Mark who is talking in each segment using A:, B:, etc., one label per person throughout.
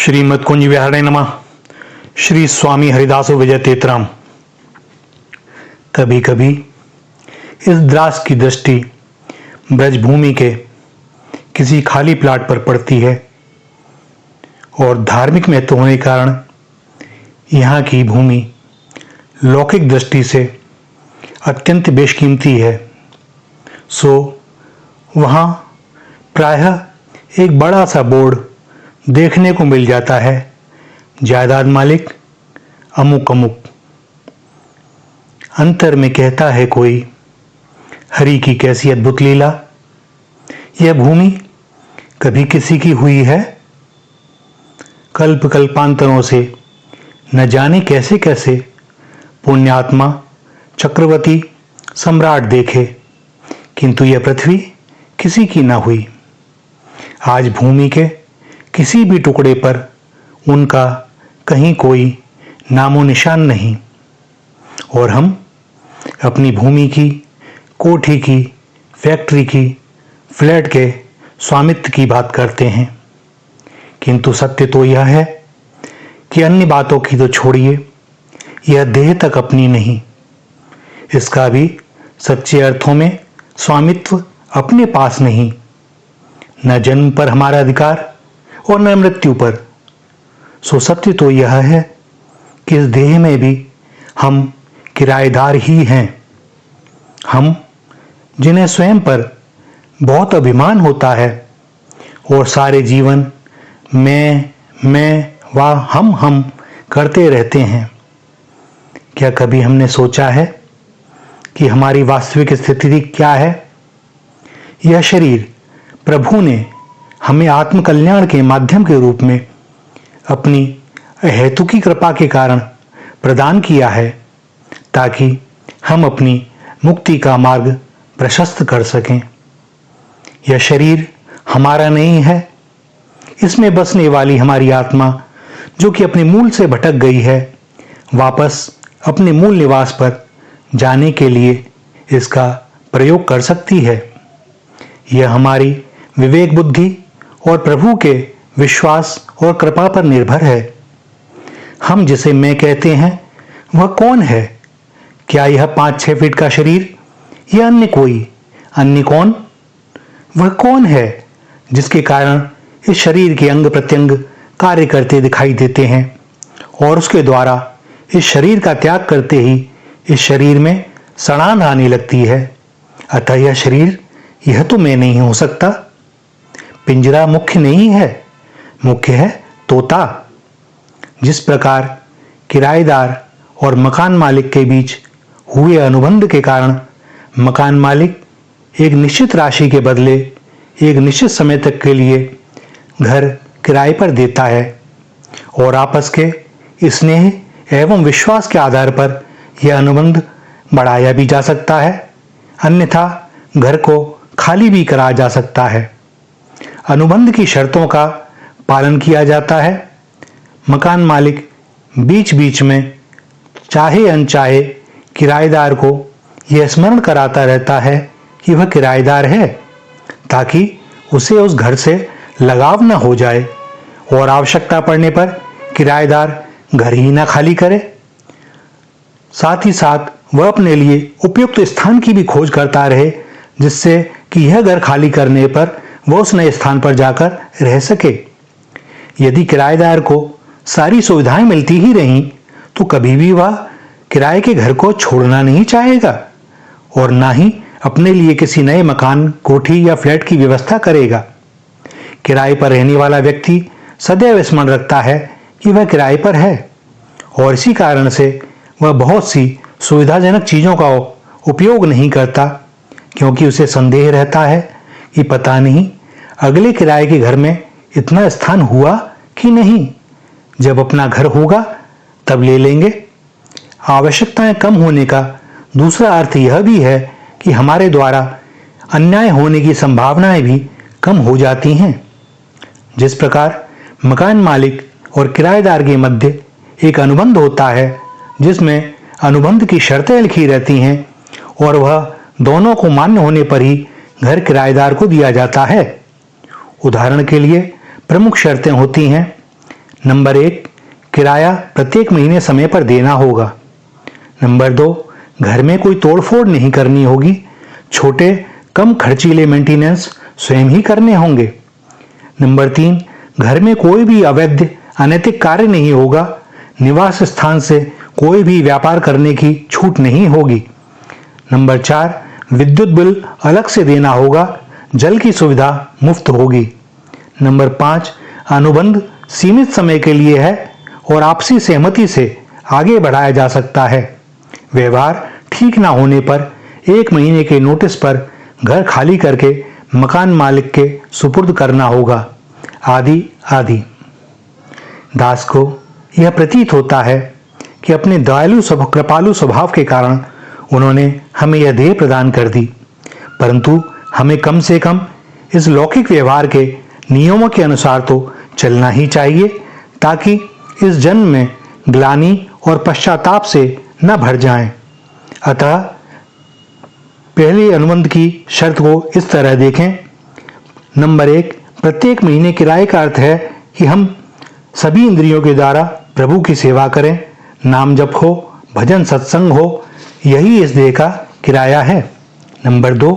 A: श्रीमद कुंज विहारे नमः। श्री स्वामी हरिदासो विजय तेतराम। कभी कभी इस द्रास की दृष्टि ब्रजभूमि के किसी खाली प्लाट पर पड़ती है और धार्मिक महत्व होने के कारण यहाँ की भूमि लौकिक दृष्टि से अत्यंत बेशकीमती है। सो वहाँ प्रायः एक बड़ा सा बोर्ड देखने को मिल जाता है, जायदाद मालिक अमुक अमुक। अंतर में कहता है कोई, हरि की कैसी अद्भुत लीला। यह भूमि कभी किसी की हुई है? कल्प कल्पांतरों से न जाने कैसे कैसे पुण्यात्मा चक्रवर्ती सम्राट देखे, किंतु यह पृथ्वी किसी की न हुई। आज भूमि के किसी भी टुकड़े पर उनका कहीं कोई नामो निशान नहीं, और हम अपनी भूमि की, कोठी की, फैक्ट्री की, फ्लैट के स्वामित्व की बात करते हैं। किंतु सत्य तो यह है कि अन्य बातों की तो छोड़िए, यह देह तक अपनी नहीं। इसका भी सच्चे अर्थों में स्वामित्व अपने पास नहीं। न जन्म पर हमारा अधिकार और न मृत्यु पर। सो सत्य तो यह है कि इस देह में भी हम किराएदार ही हैं। हम जिन्हें स्वयं पर बहुत अभिमान होता है और सारे जीवन मैं व हम करते रहते हैं। क्या कभी हमने सोचा है कि हमारी वास्तविक स्थिति क्या है? यह शरीर प्रभु ने हमें आत्मकल्याण के माध्यम के रूप में अपनी अहेतुकी कृपा के कारण प्रदान किया है, ताकि हम अपनी मुक्ति का मार्ग प्रशस्त कर सकें। यह शरीर हमारा नहीं है। इसमें बसने वाली हमारी आत्मा, जो कि अपने मूल से भटक गई है, वापस अपने मूल निवास पर जाने के लिए इसका प्रयोग कर सकती है। यह हमारी विवेक बुद्धि और प्रभु के विश्वास और कृपा पर निर्भर है। हम जिसे मैं कहते हैं वह कौन है? क्या यह 5-6 फीट का शरीर या अन्य कोई? अन्य कौन? वह कौन है जिसके कारण इस शरीर के अंग प्रत्यंग कार्य करते दिखाई देते हैं और उसके द्वारा इस शरीर का त्याग करते ही इस शरीर में सड़ान आने लगती है। अतः यह शरीर, यह तो मैं नहीं हो सकता। पिंजरा मुख्य नहीं है, मुख्य है तोता। जिस प्रकार किराएदार और मकान मालिक के बीच हुए अनुबंध के कारण मकान मालिक एक निश्चित राशि के बदले एक निश्चित समय तक के लिए घर किराए पर देता है, और आपस के स्नेह एवं विश्वास के आधार पर यह अनुबंध बढ़ाया भी जा सकता है, अन्यथा घर को खाली भी करा जा सकता है। अनुबंध की शर्तों का पालन किया जाता है। मकान मालिक बीच बीच में चाहे अनचाहे किराएदार को यह स्मरण कराता रहता है कि वह किराएदार है, ताकि उसे उस घर से लगाव न हो जाए और आवश्यकता पड़ने पर किराएदार घर ही ना खाली करे। साथ ही साथ वह अपने लिए उपयुक्त स्थान की भी खोज करता रहे, जिससे कि यह घर खाली करने पर वह उस नए स्थान पर जाकर रह सके। यदि किराएदार को सारी सुविधाएं मिलती ही रहीं, तो कभी भी वह किराए के घर को छोड़ना नहीं चाहेगा और ना ही अपने लिए किसी नए मकान, कोठी या फ्लैट की व्यवस्था करेगा। किराए पर रहने वाला व्यक्ति सदैव स्मरण रखता है कि वह किराए पर है, और इसी कारण से वह बहुत सी सुविधाजनक चीजों का उपयोग नहीं करता, क्योंकि उसे संदेह रहता है कि पता नहीं अगले किराए के घर में इतना स्थान हुआ कि नहीं। जब अपना घर होगा तब ले लेंगे। आवश्यकताएं कम होने का दूसरा अर्थ यह भी है कि हमारे द्वारा अन्याय होने की संभावनाएं भी कम हो जाती हैं। जिस प्रकार मकान मालिक और किराएदार के मध्य एक अनुबंध होता है, जिसमें अनुबंध की शर्तें लिखी रहती हैं और वह दोनों को मान्य होने पर ही घर किराएदार को दिया जाता है। उदाहरण के लिए प्रमुख शर्तें होती हैं, नंबर 1, किराया प्रत्येक महीने समय पर देना होगा। नंबर 2, घर में कोई तोड़फोड़ नहीं करनी होगी। छोटे कम खर्चीले मेंटेनेंस स्वयं ही करने होंगे। नंबर 3, घर में कोई भी अवैध अनैतिक कार्य नहीं होगा। निवास स्थान से कोई भी व्यापार करने की छूट नहीं होगी। नंबर 4, विद्युत बिल अलग से देना होगा। जल की सुविधा मुफ्त होगी। नंबर 5, अनुबंध सीमित समय के लिए है और आपसी सहमति से आगे बढ़ाया जा सकता है। व्यवहार ठीक ना होने पर 1 महीने के नोटिस पर घर खाली करके मकान मालिक के सुपुर्द करना होगा, आदि आदि। दास को यह प्रतीत होता है कि अपने दयालु कृपालु स्वभाव के कारण उन्होंने हमें यह देह प्रदान कर दी, परंतु हमें कम से कम इस लौकिक व्यवहार के नियमों के अनुसार तो चलना ही चाहिए, ताकि इस जन्म में ग्लानि और पश्चाताप से न भर जाएं। अतः पहले अनुबंध की शर्त को इस तरह देखें। नंबर 1, प्रत्येक महीने किराए का अर्थ है कि हम सभी इंद्रियों के द्वारा प्रभु की सेवा करें। नाम जप हो, भजन सत्संग हो, यही इस देह का किराया है। नंबर 2,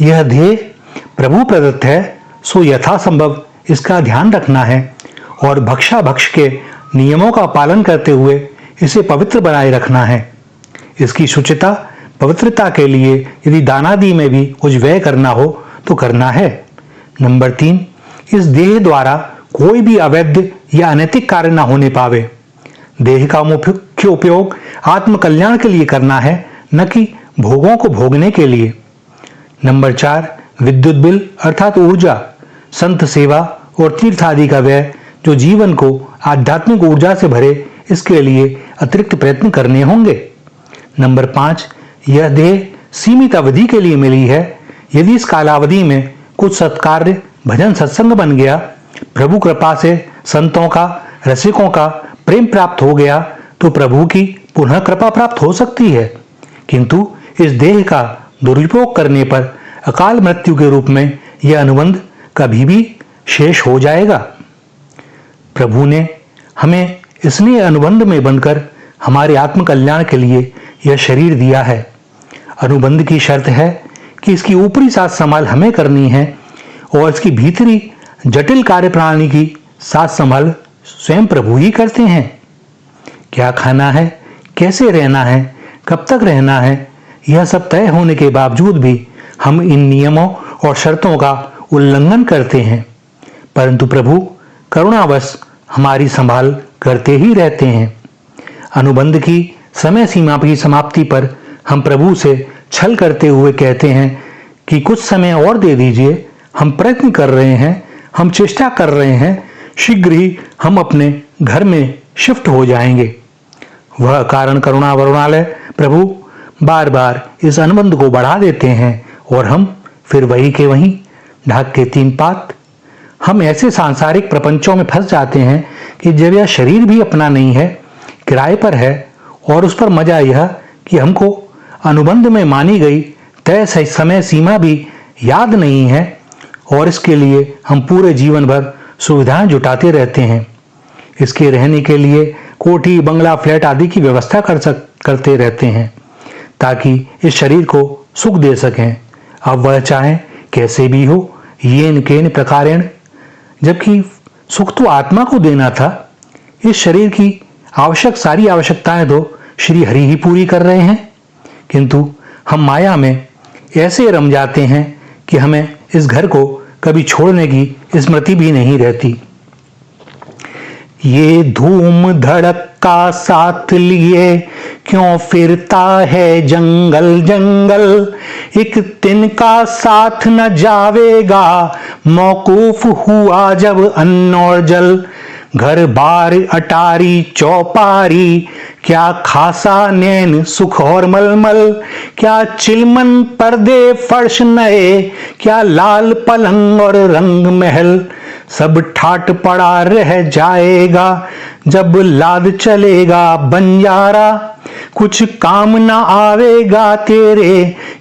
A: यह देह प्रभु प्रदत्त है, सो यथासंभव इसका ध्यान रखना है और भक्षा भक्ष के नियमों का पालन करते हुए इसे पवित्र बनाए रखना है। इसकी शुचिता पवित्रता के लिए यदि दानादि में भी कुछ व्यय करना हो तो करना है। नंबर 3, इस देह द्वारा कोई भी अवैध या अनैतिक कार्य न होने पावे। देह का मुख्य उपयोग आत्म कल्याण के लिए करना है, न कि भोगों को भोगने के लिए। नंबर 4, विद्युत बिल अर्थात ऊर्जा, संत सेवा और तीर्थ आदि का व्यय जो जीवन को आध्यात्मिक ऊर्जा से भरे, इसके लिए अतिरिक्त प्रयत्न करने होंगे। नंबर 5, यह देह सीमित अवधि के लिए मिली है। यदि इस कालावधि में कुछ सत्कार्य भजन सत्संग बन गया, प्रभु कृपा से संतों का रसिकों का प्रेम प्राप्त हो गया, तो प्रभु की पुनः कृपा प्राप्त हो सकती है। किंतु इस देह का दुरुपयोग करने पर अकाल मृत्यु के रूप में यह अनुबंध कभी भी शेष हो जाएगा। प्रभु ने हमें इसलिए अनुबंध में बनकर हमारे आत्म कल्याण के लिए यह शरीर दिया है। अनुबंध की शर्त है कि इसकी ऊपरी साज संभाल हमें करनी है और इसकी भीतरी जटिल कार्य प्रणाली की साज संभाल स्वयं प्रभु ही करते हैं। क्या खाना है, कैसे रहना है, कब तक रहना है, यह सब तय होने के बावजूद भी हम इन नियमों और शर्तों का उल्लंघन करते हैं, परंतु प्रभु करुणावश हमारी संभाल करते ही रहते हैं। अनुबंध की समय सीमा की समाप्ति पर हम प्रभु से छल करते हुए कहते हैं कि कुछ समय और दे दीजिए, हम प्रयत्न कर रहे हैं, हम चेष्टा कर रहे हैं, शीघ्र ही हम अपने घर में शिफ्ट हो जाएंगे। वह कारण करुणा वरुणालय प्रभु बार बार इस अनुबंध को बढ़ा देते हैं और हम फिर वही के वहीं ढाक के 3 पात। हम ऐसे सांसारिक प्रपंचों में फंस जाते हैं कि जब यह शरीर भी अपना नहीं है, किराए पर है, और उस पर मजा यह कि हमको अनुबंध में मानी गई तय समय सीमा भी याद नहीं है और इसके लिए हम पूरे जीवन भर सुविधाएं जुटाते रहते हैं। इसके रहने के लिए कोठी बंगला फ्लैट आदि की व्यवस्था करते रहते हैं ताकि इस शरीर को सुख दे सकें। अब वह चाहे कैसे भी हो, येन केन प्रकारेण, जबकि सुख तो आत्मा को देना था। इस शरीर की सारी आवश्यकताएं तो श्री हरि ही पूरी कर रहे हैं, किंतु हम माया में ऐसे रम जाते हैं कि हमें इस घर को कभी छोड़ने की स्मृति भी नहीं रहती। ये धूम धड़का साथ लिए क्यों फिरता है जंगल जंगल, एक तिनका साथ न जावेगा, मौकूफ हुआ जब अन्न और जल। घर बार अटारी चौपारी, क्या खासा नैन सुख और मलमल, क्या चिलमन पर्दे फर्श नए, क्या लाल पलंग और रंग महल। सब ठाट पड़ा रह जाएगा जब लाद चलेगा बंजारा। कुछ काम ना आवेगा तेरे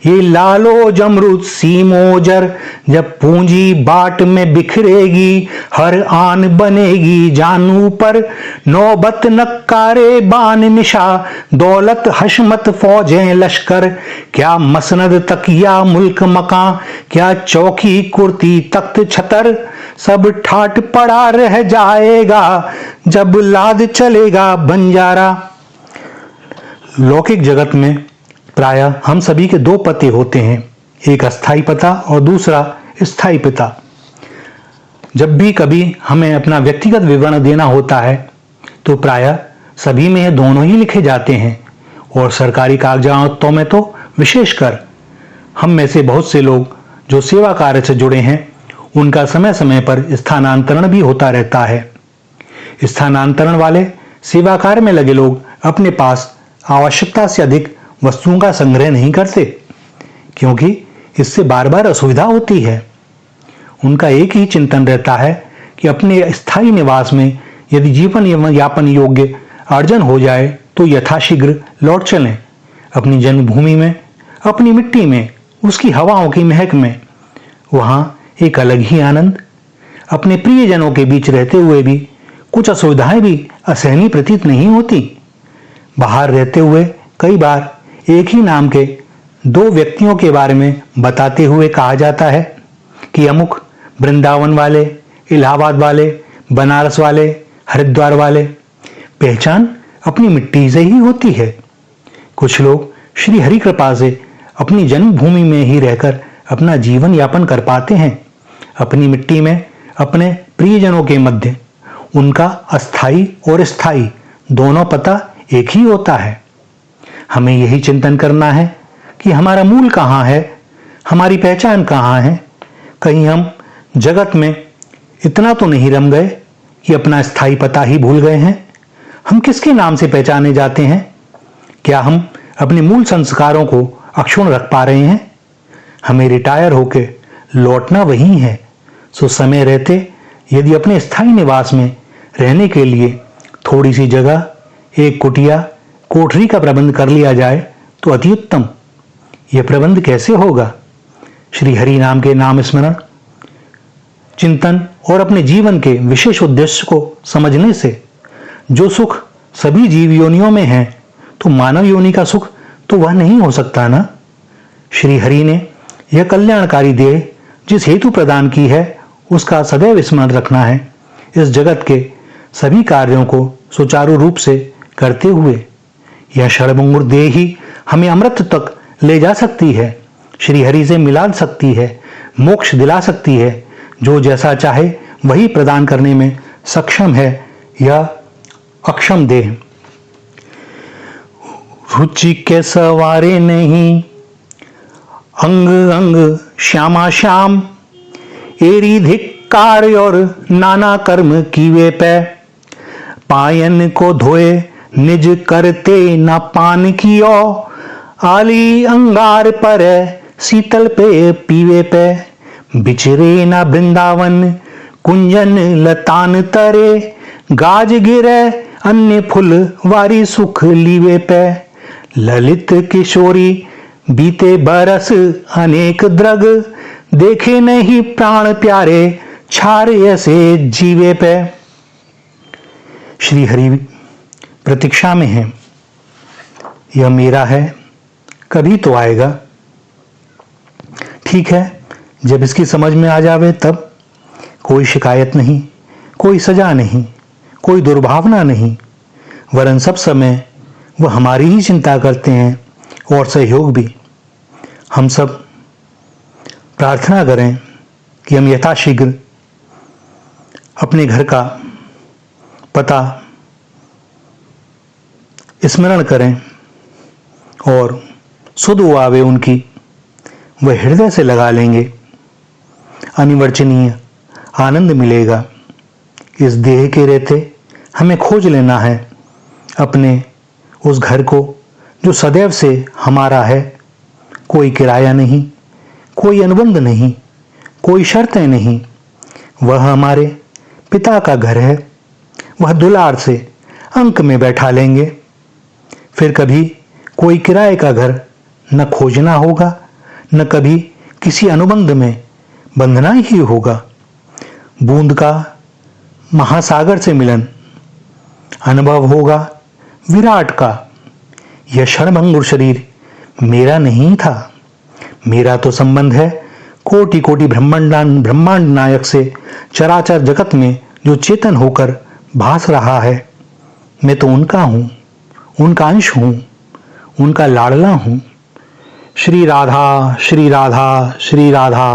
A: ये लालो जमरूद सी मोजर। जब पूंजी बाट में बिखरेगी हर आन बनेगी जानू पर। नौबत नक्कारे बान निशा दौलत हशमत फौजें लश्कर। क्या मसनद तकिया मुल्क मकां क्या चौकी कुर्ती तख्त छतर। सब ठाट पड़ा रह जाएगा जब लाद चलेगा बंजारा। लौकिक जगत में प्रायः हम सभी के दो पते होते हैं, एक अस्थाई पता और दूसरा स्थायी पिता। जब भी कभी हमें अपना व्यक्तिगत विवरण देना होता है तो प्रायः सभी में ये दोनों ही लिखे जाते हैं, और सरकारी कागजातों में तो विशेषकर। हम में से बहुत से लोग जो सेवा कार्य से जुड़े हैं उनका समय समय पर स्थानांतरण भी होता रहता है। स्थानांतरण वाले सेवा कार्य में लगे लोग अपने पास आवश्यकता से अधिक वस्तुओं का संग्रह नहीं करते, क्योंकि इससे बार बार असुविधा होती है। उनका एक ही चिंतन रहता है कि अपने स्थायी निवास में यदि जीवन यापन योग्य अर्जन हो जाए तो यथाशीघ्र लौट चलें अपनी जन्मभूमि में, अपनी मिट्टी में, उसकी हवाओं की महक में। वहां एक अलग ही आनंद। अपने प्रियजनों के बीच रहते हुए भी कुछ असुविधाएं भी असहनीय प्रतीत नहीं होती। बाहर रहते हुए कई बार एक ही नाम के दो व्यक्तियों के बारे में बताते हुए कहा जाता है कि अमुक वृंदावन वाले, इलाहाबाद वाले, बनारस वाले, हरिद्वार वाले। पहचान अपनी मिट्टी से ही होती है। कुछ लोग श्री हरि कृपा से अपनी जन्मभूमि में ही रहकर अपना जीवन यापन कर पाते हैं, अपनी मिट्टी में, अपने प्रियजनों के मध्य। उनका अस्थाई और स्थायी दोनों पता एक ही होता है। हमें यही चिंतन करना है कि हमारा मूल कहाँ है, हमारी पहचान कहाँ है। कहीं हम जगत में इतना तो नहीं रम गए कि अपना स्थायी पता ही भूल गए हैं। हम किसके नाम से पहचाने जाते हैं? क्या हम अपने मूल संस्कारों को अक्षुण्ण रख पा रहे हैं? हमें रिटायर होके लौटना वही है। सो समय रहते यदि अपने स्थायी निवास में रहने के लिए थोड़ी सी जगह, एक कुटिया, कोठरी का प्रबंध कर लिया जाए तो अति उत्तम। यह प्रबंध कैसे होगा? श्री हरि नाम के नाम स्मरण, चिंतन और अपने जीवन के विशेष उद्देश्य को समझने से। जो सुख सभी जीव योनियों में है तो मानव योनि का सुख तो वह नहीं हो सकता ना। श्री हरि ने यह कल्याणकारी देह जिस हेतु प्रदान की है उसका सदैव स्मरण रखना है, इस जगत के सभी कार्यों को सुचारू रूप से करते हुए। यह षड़भंगुर देह ही हमें अमृत तक ले जा सकती है, श्री हरि से मिला सकती है, मोक्ष दिला सकती है। जो जैसा चाहे वही प्रदान करने में सक्षम है यह अक्षम देह। रुचि के सवारे नहीं अंग अंग श्यामा श्याम। एरी धिक्कार और नाना कर्म कीवे पे। पायन को धोए निज करते न पान कियो। आली अंगार पर शीतल पे पीवे पे। बिचरे न वृंदावन कुंजन लतान तरे। गाज गिरे अन्य फुल वारी सुख लीवे पे। ललित किशोरी बीते बरस अनेक द्रग। देखे नहीं प्राण प्यारे छार ऐसे जीवे पे। श्री हरि प्रतीक्षा में है, यह मेरा है, कभी तो आएगा। ठीक है, जब इसकी समझ में आ जावे तब कोई शिकायत नहीं, कोई सजा नहीं, कोई दुर्भावना नहीं, वरन सब समय वह हमारी ही चिंता करते हैं और सहयोग भी। हम सब प्रार्थना करें कि हम यथाशीघ्र अपने घर का पता स्मरण करें और सुध आवे उनकी वह हृदय से लगा लेंगे। अनिवर्चनीय आनंद मिलेगा। इस देह के रहते हमें खोज लेना है अपने उस घर को जो सदैव से हमारा है। कोई किराया नहीं, कोई अनुबंध नहीं, कोई शर्तें नहीं, वह हमारे पिता का घर है, वह दुलार से अंक में बैठा लेंगे। फिर कभी कोई किराए का घर न खोजना होगा, न कभी किसी अनुबंध में बंधना ही होगा। बूंद का महासागर से मिलन अनुभव होगा विराट का। यह क्षणभंगुर शरीर मेरा नहीं था, मेरा तो संबंध है कोटि कोटि ब्रह्मांड नायक से। चराचर जगत में जो चेतन होकर भास रहा है, मैं तो उनका हूं, उनका अंश हूं, उनका लाडला हूं। श्री राधा श्री राधा श्री राधा।